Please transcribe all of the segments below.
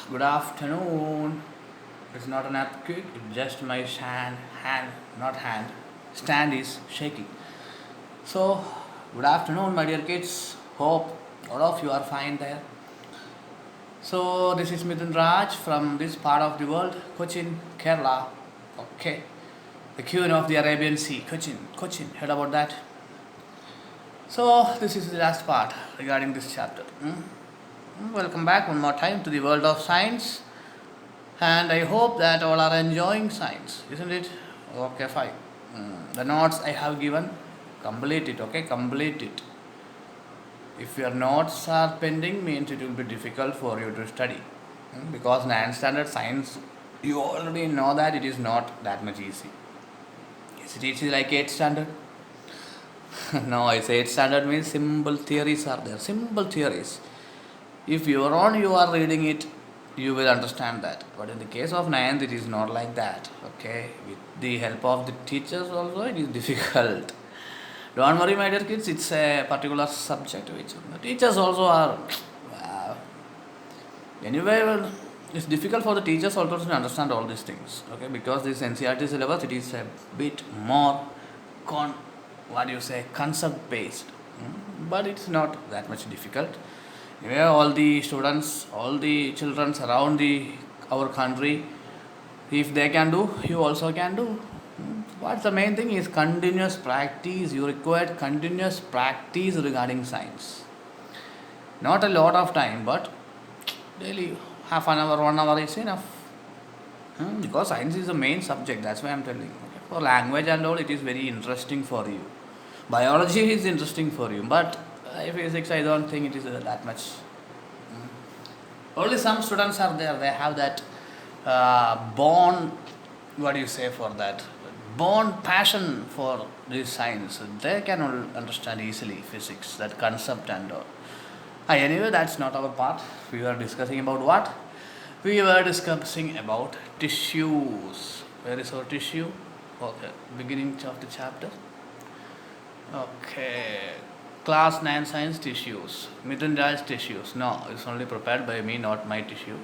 Good afternoon. It's not an earthquake, it's just my not hand, stand is shaking. So, good afternoon, my dear kids. Hope all of you are fine there. So, this is Mithun Raj from this part of the world, Cochin, Kerala. Okay, the queen of the Arabian Sea, Cochin. Heard about that? So, this is the last part regarding this chapter. Welcome back one more time to the world of science. And I hope that all are enjoying science, isn't it? Okay, fine. The notes I have given, complete it, okay? Complete it. If your notes are pending, means it will be difficult for you to study. Because in standard science, you already know that it is not that much easy. Is it easy like 8th standard? No, it's 8th standard means simple theories are there. Simple theories. If you are reading it, you will understand that. But in the case of ninth, it is not like that. Okay, with the help of the teachers also, it is difficult. Don't worry, my dear kids. It's a particular subject which the teachers also are. Uh, anyway, well, it's difficult for the teachers also to understand all these things. Okay, because this NCERT syllabus, it is a bit more what do you say, concept based. But it's not that much difficult. Where all the students, all the children around our country, if they can do, you also can do. What's the main thing is continuous practice. You require continuous practice regarding science. Not a lot of time, but daily half an hour, 1 hour is enough. Because science is the main subject. That's why I'm telling. Okay? For language and all, it is very interesting for you. Biology is interesting for you, but physics, I don't think it is that much. Only some students are there. They have that born, what do you say for that? Born passion for this science. They can understand easily physics, that concept and all. Anyway, that's not our part. We were discussing about what? We were discussing about tissues. Where is our tissue? Okay, beginning of the chapter. Okay. Class 9 science tissues. Mithun Raj tissues. No, it's only prepared by me, not my tissue.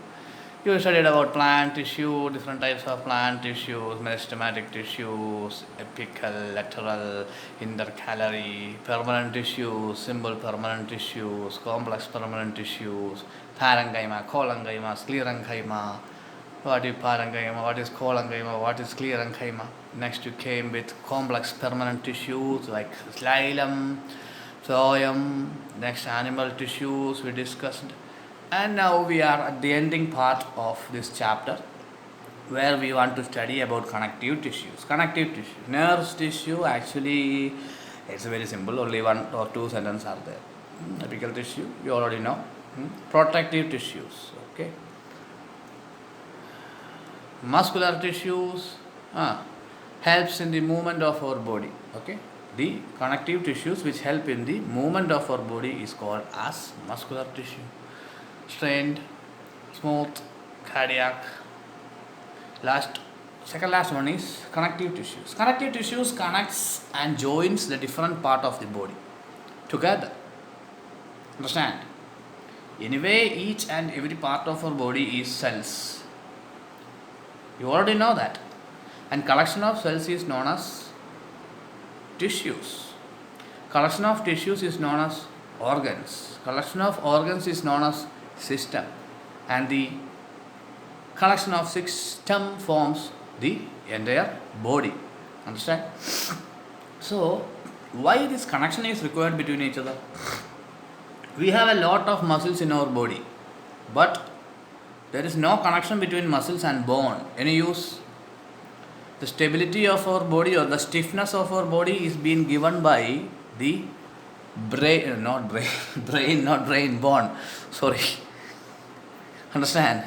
You studied about plant tissue, different types of plant tissues, meristematic tissues, apical, lateral, intercalary, permanent tissues, simple permanent tissues, complex permanent tissues, parenchyma, cholenchyma, sclerenchyma. What is parenchyma? What is cholenchyma? What is sclerenchyma? Next, you came with complex permanent tissues like xylem, phloem, next animal tissues we discussed. And now we are at the ending part of this chapter where we want to study about connective tissues. Connective tissue. Nerve tissue actually it's very simple, only one or two sentences are there. Apical tissue, you already know. Protective tissues. Okay. Muscular tissues helps in the movement of our body. Okay. The connective tissues which help in the movement of our body is called as muscular tissue. Strained, smooth, cardiac. Second last one is connective tissues. Connective tissues connects and joins the different part of the body together. Understand? Anyway, each and every part of our body is cells. You already know that. And collection of cells is known as tissues. Collection of tissues is known as organs. Collection of organs is known as system. And the collection of system forms the entire body. Understand? So, why this connection is required between each other? We have a lot of muscles in our body, but there is no connection between muscles and bone. Any use? The stability of our body or the stiffness of our body is being given by the bone. Sorry. Understand?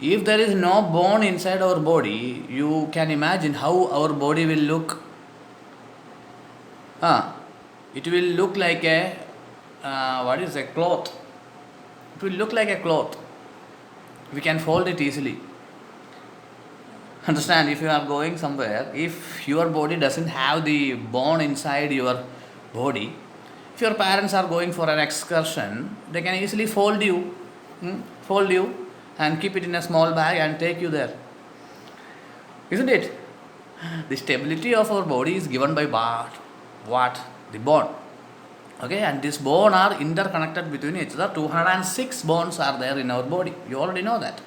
If there is no bone inside our body, you can imagine how our body will look. It will look like a cloth. It will look like a cloth. We can fold it easily. Understand? If you are going somewhere, if your body doesn't have the bone inside your body, If your parents are going for an excursion, they can easily fold you. and keep it in a small bag and take you there. Isn't it? The stability of our body is given by what? What? The bone. Okay, and these bones are interconnected between each other. 206 bones are there in our body. You already know that.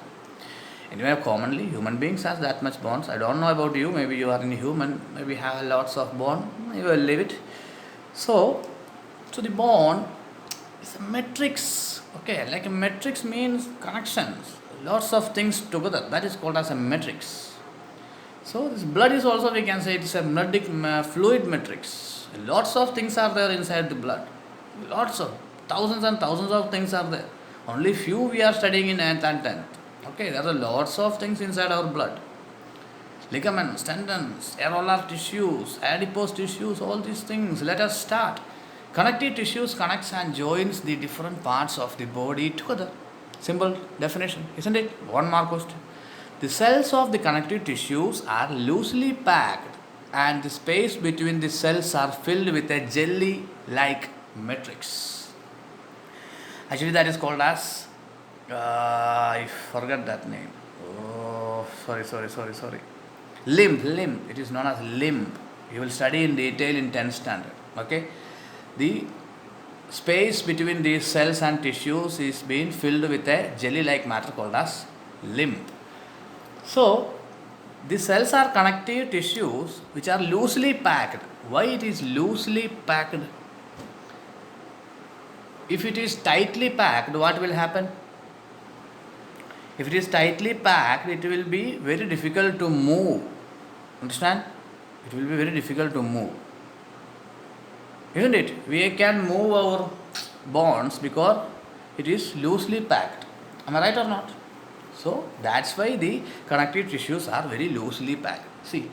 Anyway, commonly human beings has that much bones. I don't know about you. Maybe you are in human. Maybe have lots of bone. You will leave it. So the bone is a matrix. Okay, like a matrix means connections. Lots of things together. That is called as a matrix. So this blood is also, we can say, it's a fluid matrix. Lots of things are there inside the blood. Lots of thousands and thousands of things are there. Only few we are studying in 9th and 10th. Okay, there are lots of things inside our blood. Ligaments, tendons, areolar tissues, adipose tissues, all these things. Let us start. Connective tissues connects and joins the different parts of the body together. Simple definition, isn't it? One more question. The cells of the connective tissues are loosely packed and the space between the cells are filled with a jelly-like matrix. Actually, that is called as, I forgot that name. Oh, sorry. Limb. It is known as limb. You will study in detail in 10th standard. Okay. The space between these cells and tissues is being filled with a jelly-like matter called as limb. So, the cells are connective tissues which are loosely packed. Why it is loosely packed? If it is tightly packed, what will happen? If it is tightly packed, it will be very difficult to move. Understand? It will be very difficult to move. Isn't it? We can move our bones because it is loosely packed. Am I right or not? So that's why the connective tissues are very loosely packed. See,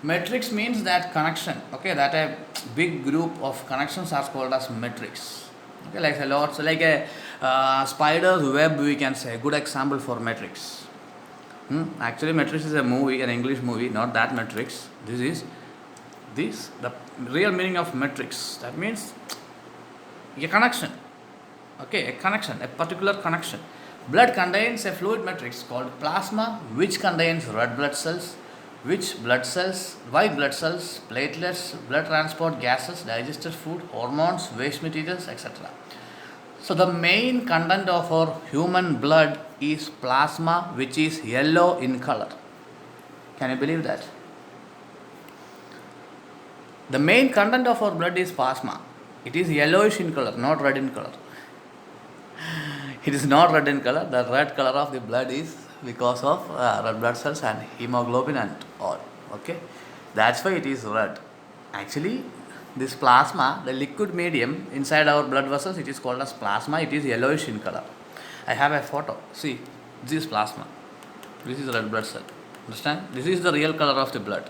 matrix means that connection. Okay, that a big group of connections are called as matrix. Okay, like a lot, so like a spider's web, we can say. Good example for matrix. Actually, matrix is a movie, an English movie, not that matrix. The real meaning of matrix. That means a connection. Okay, a connection, a particular connection. Blood contains a fluid matrix called plasma, which contains red blood cells, white blood cells, platelets, blood transport gases, digested food, hormones, waste materials, etc. So the main content of our human blood is plasma, which is yellow in color. Can you believe that? The main content of our blood is plasma. It is yellowish in color, not red in color. It is not red in color. The red color of the blood is because of red blood cells and hemoglobin and all. Okay, that's why it is red. Actually, this plasma, the liquid medium inside our blood vessels, it is called as plasma. It is yellowish in color. I have a photo. See, this is plasma. This is red blood cell. Understand? This is the real color of the blood.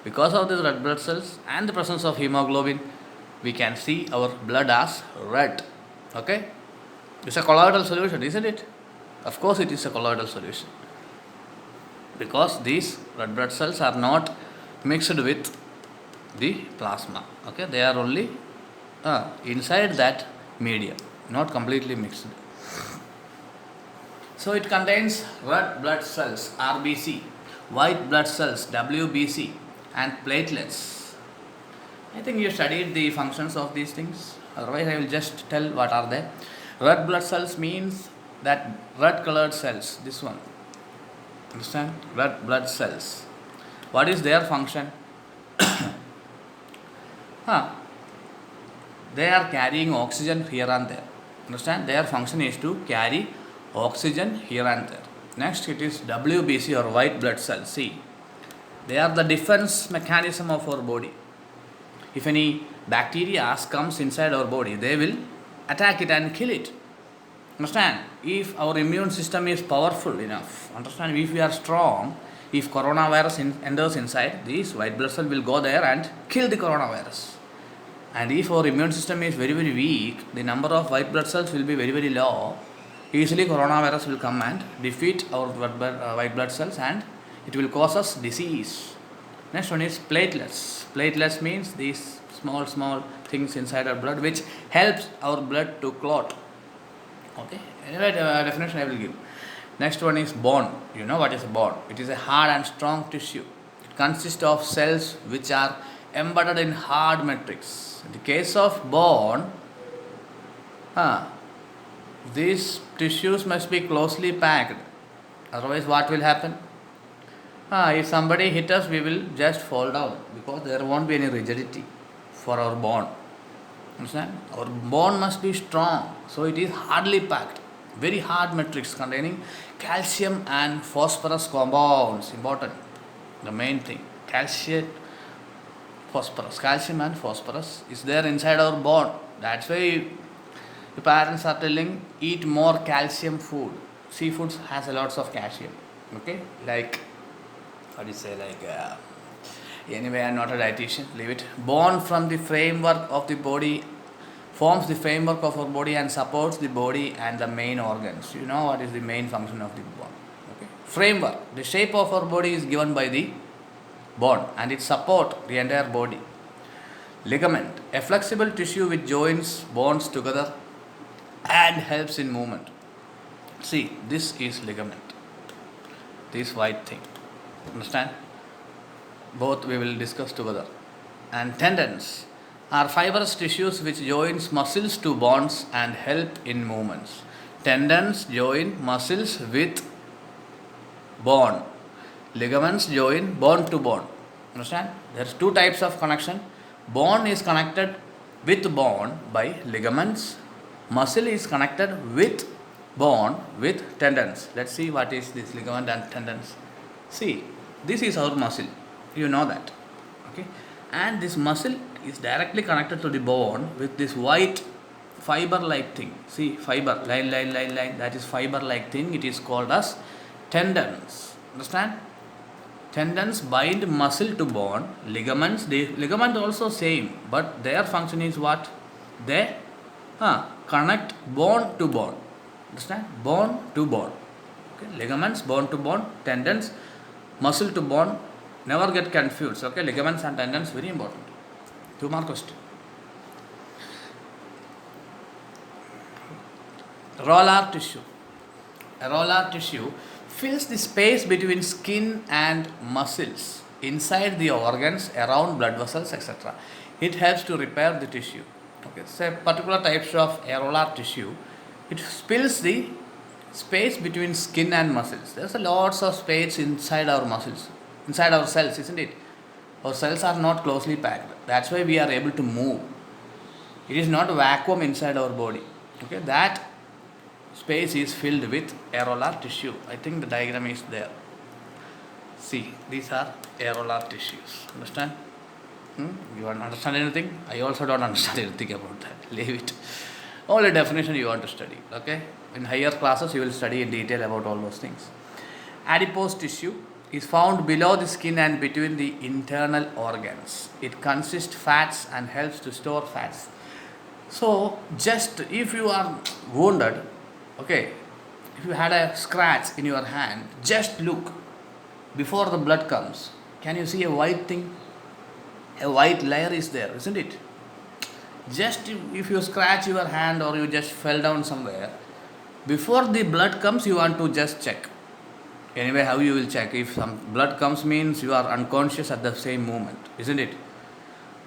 Because of these red blood cells and the presence of hemoglobin, we can see our blood as red. Okay? It's a colloidal solution, isn't it? Of course, it is a colloidal solution. Because these red blood cells are not mixed with the plasma. Okay? They are only inside that medium, not completely mixed. So it contains red blood cells, RBC, white blood cells, WBC, and platelets. I think you studied the functions of these things. Otherwise, I will just tell what are they. Red blood cells means that red colored cells. This one. Understand? Red blood cells. What is their function? They are carrying oxygen here and there. Understand? Their function is to carry oxygen here and there. Next, it is WBC or white blood cells. See, they are the defense mechanism of our body. If any bacteria comes inside our body, they will attack it and kill it. Understand? If our immune system is powerful enough, understand, if we are strong, if coronavirus enters inside, this white blood cell will go there and kill the coronavirus. And if our immune system is very, very weak, the number of white blood cells will be very, very low. Easily coronavirus will come and defeat our white blood cells and it will cause us disease. Next one is platelets. Platelets means these small things inside our blood which helps our blood to clot. Okay, anyway, definition I will give. Next one is bone. You know what is a bone? It is a hard and strong tissue. It consists of cells which are embedded in hard matrix. In the case of bone, huh, these tissues must be closely packed. Otherwise, what will happen? If somebody hit us, we will just fall down because there won't be any rigidity for our bone. Understand? Our bone must be strong, so it is hardly packed. Very hard matrix containing calcium and phosphorus compounds. Important. The main thing. Calcium and phosphorus is there inside our bone. That's why the parents are telling eat more calcium food. Seafoods has a lots of calcium. Okay, like what do you say? Anyway, I'm not a dietitian. Leave it. Bone from the framework of the body forms the framework of our body and supports the body and the main organs. You know what is the main function of the bone? Okay, framework. The shape of our body is given by the bone and it supports the entire body. Ligament, a flexible tissue which joins bones together and helps in movement. See, this is ligament. This white thing. Understand? Both we will discuss together. And tendons are fibrous tissues which joins muscles to bones and help in movements. Tendons join muscles with bone. Ligaments join bone to bone. Understand? There's two types of connection. Bone is connected with bone by ligaments. Muscle is connected with bone with tendons. Let's see what is this ligament and tendons. See, this is our muscle. You know that. Okay? And this muscle is directly connected to the bone with this white fiber like thing. See, fiber, line. That is fiber like thing. It is called as tendons. Understand? Tendons bind muscle to bone. Ligament also same, but their function is what? They connect bone to bone. Understand? Bone to bone. Okay? Ligaments, bone to bone. Tendons, muscle to bone. Never get confused. Okay? Ligaments and tendons, very important. 2 more questions. Roller tissue. A roller tissue fills the space between skin and muscles inside the organs, around blood vessels, etc. It helps to repair the tissue. Okay, so particular types of areolar tissue, it fills the space between skin and muscles. There's a lots of space inside our muscles, inside our cells, isn't it? Our cells are not closely packed. That's why we are able to move. It is not a vacuum inside our body. Okay, that space is filled with areolar tissue. I think the diagram is there. See, these are areolar tissues. Understand? You want to understand anything? I also don't understand anything about that. Leave it. Only definition you want to study. Okay? In higher classes, you will study in detail about all those things. Adipose tissue is found below the skin and between the internal organs. It consists fats and helps to store fats. So, just if you are wounded, okay, if you had a scratch in your hand, just look before the blood comes. Can you see a white thing? A white layer is there, isn't it? Just if you scratch your hand or you just fell down somewhere, before the blood comes, you want to just check. Anyway, how you will check? If some blood comes means you are unconscious at the same moment, isn't it?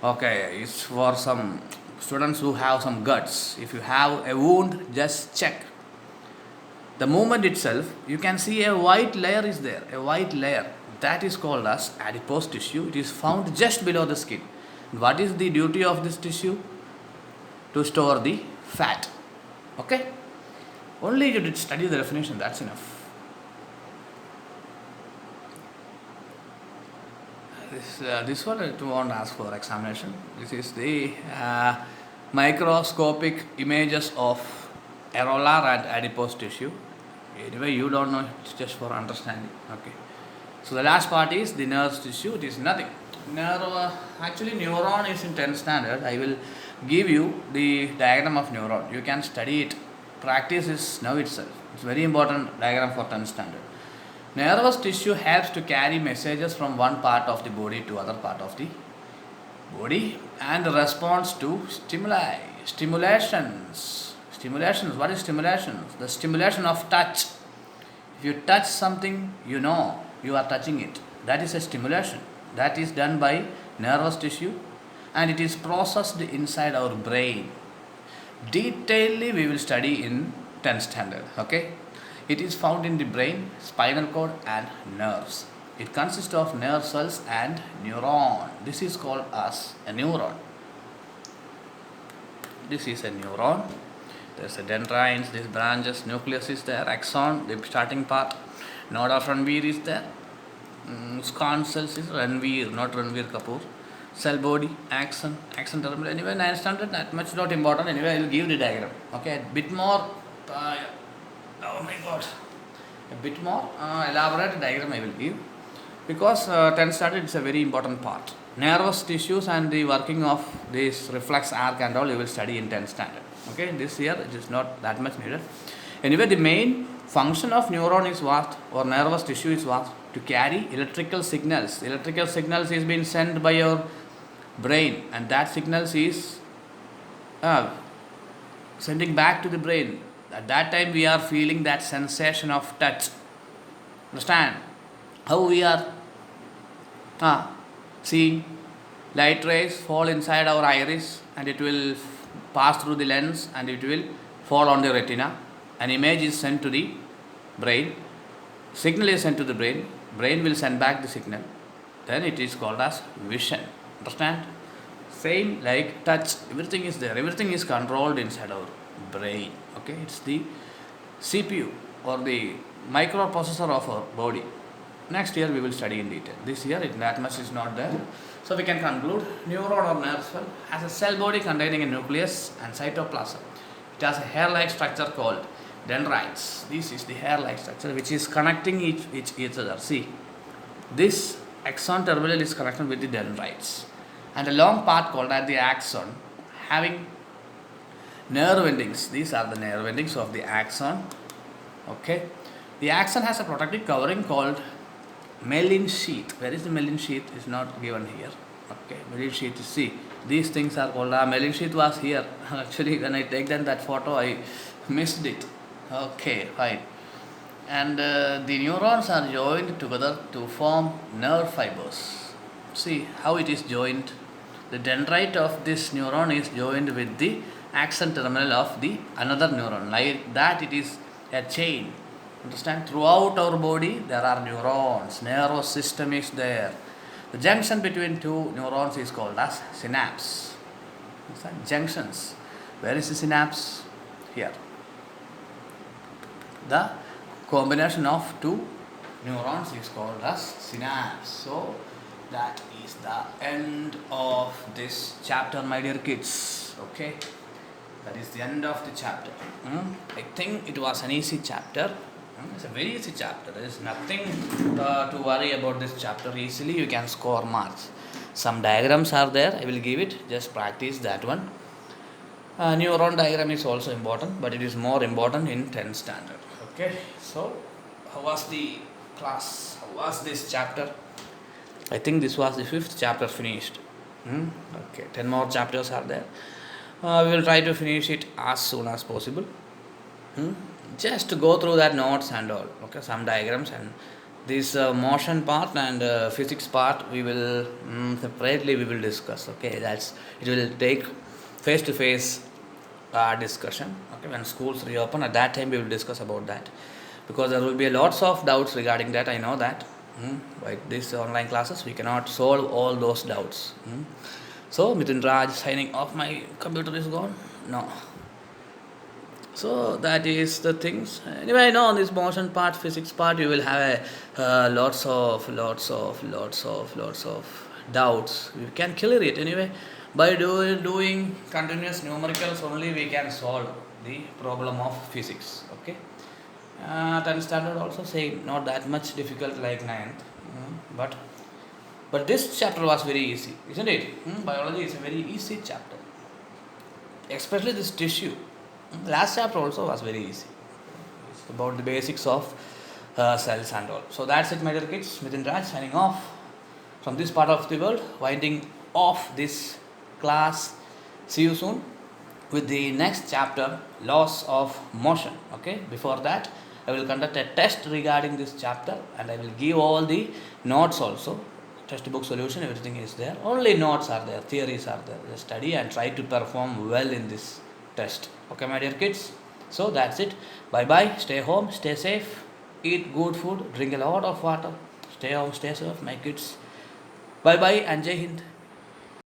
Okay, it's for some students who have some guts. If you have a wound, just check. The moment itself, you can see a white layer is there, a white layer. That is called as adipose tissue. It is found just below the skin. What is the duty of this tissue? To store the fat. Okay? Only you did study the definition, that's enough. This one I won't ask for examination. This is the microscopic images of areolar and adipose tissue. Anyway, you don't know, it's just for understanding. Okay. So the last part is the nerve tissue. It is nothing. Actually, neuron is in 10th standard. I will give you the diagram of neuron. You can study it. Practice is now itself. It's very important diagram for 10th standard. Nervous tissue helps to carry messages from one part of the body to other part of the body and responds to stimuli. Stimulations. What is stimulations? The stimulation of touch. If you touch something, you know you are touching it. That is a stimulation. That is done by nervous tissue and it is processed inside our brain. Detailedly we will study in 10th standard. Okay? It is found in the brain, spinal cord and nerves. It consists of nerve cells and neuron. This is called as a neuron. This is a neuron. There's a dendrites, these branches, nucleus is there, axon, the starting part, node of Ranveer is there, Scan cells is Ranveer, not Ranveer Kapoor, cell body, axon terminal. Anyway, 9 standard, that much not important. Anyway, I will give the diagram. Okay, a bit more, oh my god, a bit more elaborate diagram I will give because 10 standard is a very important part. Nervous tissues and the working of this reflex arc and all you will study in 10th standard. Okay, this year it is not that much needed. Anyway, the main function of neuron is what, or nervous tissue is what? To carry electrical signals. Electrical signals is being sent by your brain and that signals is sending back to the brain. At that time we are feeling that sensation of touch. Understand? How we are seeing light rays fall inside our iris and it will pass through the lens and it will fall on the retina. An image is sent to the brain, signal is sent to the brain, brain will send back the signal, then it is called as vision. Understand? Same like touch, everything is there, everything is controlled inside our brain. Okay, it's the CPU or the microprocessor of our body. Next year we will study in detail. This year that much is not there. So we can conclude neuron or nerve cell has a cell body containing a nucleus and cytoplasm. It has a hair-like structure called dendrites. This is the hair-like structure which is connecting each other. See, this axon terminal is connected with the dendrites and a long part called as the axon having nerve endings. These are the nerve endings of the axon. Okay, the axon has a protective covering called myelin sheath. Where is the myelin sheath? Is not given here. Okay, myelin sheath is, see, these things are called, myelin sheath was here. Actually, when I take that photo, I missed it. Okay, fine. And the neurons are joined together to form nerve fibers. See how it is joined. The dendrite of this neuron is joined with the axon terminal of the another neuron. Like that, it is a chain. Understand? Throughout our body there are neurons. Nervous system is there. The junction between two neurons is called as synapse. Understand? Junctions. Where is the synapse? Here. The combination of two neurons is called as synapse. So that is the end of this chapter, my dear kids. Okay, that is the end of the chapter. I think it was an easy chapter. It's a very easy chapter. There is nothing to worry about this chapter. Easily you can score marks. Some diagrams are there. I will give it. Just practice that one. Neuron diagram is also important, but it is more important in 10th standard. Okay. So, how was the class? How was this chapter? I think this was the 5th chapter finished. Okay. 10 more chapters are there. We will try to finish it as soon as possible. Just to go through that notes and all. Okay, some diagrams and this motion part and physics part we will separately we will discuss. Okay, that's it will take face to face discussion. Okay, when schools reopen, at that time we will discuss about that because there will be lots of doubts regarding that. I know that. By these online classes we cannot solve all those doubts. So Mithun Raj signing off. My computer is gone. No. So that is the things. Anyway, I know on this motion part, physics part, you will have lots of doubts. You can clear it anyway. By doing continuous numericals only, we can solve the problem of physics. Okay. 10th standard also same, not that much difficult like 9th. But this chapter was very easy, isn't it? Biology is a very easy chapter, especially this tissue. Last chapter also was very easy. It's about the basics of cells and all. So that's it, my dear kids. Mithun Raj signing off from this part of the world, winding off this class. See you soon with the next chapter, laws of motion. Okay. Before that, I will conduct a test regarding this chapter, and I will give all the notes also. Textbook solution, everything is there. Only notes are there, theories are there. Just study and try to perform well in this test. Okay, my dear kids. So that's it. Bye bye. Stay home, stay safe, eat good food, drink a lot of water. Stay home, stay safe, my kids. Bye bye and Jai Hind.